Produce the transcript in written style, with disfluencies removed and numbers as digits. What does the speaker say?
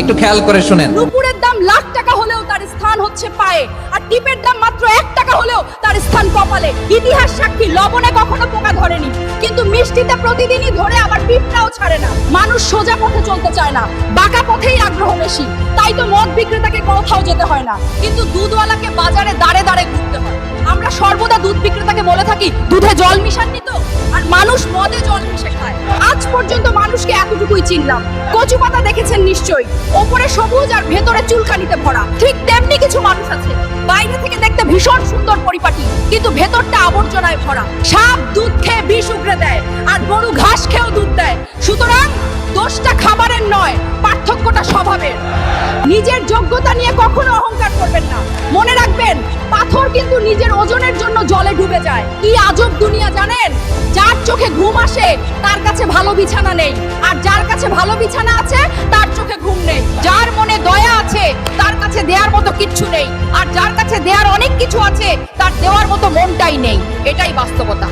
একটু খেয়াল করে শুনেন। নুপুরের দাম লাখ টাকা হলেও তার স্থান হচ্ছে পায়ে, আর টিপের দাম মাত্র 1 টাকা হলেও তার স্থান কপালে। ইতিহাস সাক্ষী, লবণে কখনো পোকা ধরেনি, কিন্তু মিষ্টিতে প্রতিদিনই ধরে, আবার পিঁপড়াও ছাড়ে না। মানুষ সোজা পথে চলতে চায় না, বাঁকা পথেই আগ্রহ বেশি। তাই তো মদ বিক্রেতাকে কোথাও যেতে হয় না, কিন্তু দুধওয়ালাকে বাজারে দাঁড়ে দাঁড়ে ঘুরতে হয়। আমরা সর্বদা দুধ বিক্রেতাকে বলে থাকি, দুধে জল মিশাননি তো? আর মানুষ মদে জল মিশে খায়। আজ পর্যন্ত মানুষকে এতটুকুই চিনলাম। কচু পাতা দেখেছেন নিশ্চয়ই, ওপরে সবুজ আর ভেতরে চুলকানিতে ভরা। ঠিক তেমনি কিছু মানুষ আছে, বাইরে থেকে দেখতে ভীষণ সুন্দর পরিপাটি, কিন্তু ভেতরটা আবর্জনায় ভরা। সাপ দুধ খেয়ে বিষ উগরে দেয়, আর গরু ঘাস খেয়েও দুধ দেয়। সুতরাং দোষটা খাবারের নয়, পার্থক্যটা স্বভাবের। নিজের যোগ্যতা নিয়ে কখনো অহংকার করবেন না। মনে রাখবেন, পাথর কিন্তু নিজের ওজনের জন্য জলে ডুবে যায়। কি আজব দুনিয়া জানেন? যার চোখে ঘুম আসে তার কাছে ভালো বিছানা নেই, আর যার কাছে ভালো বিছানা আছে তার চোখে ঘুম নেই। যার মনে দয়া আছে তার কাছে দেওয়ার মতো কিচ্ছু নেই, আর যার কাছে দেওয়ার অনেক কিছু আছে তার দেওয়ার মতো মনটাই নেই। এটাই বাস্তবতা।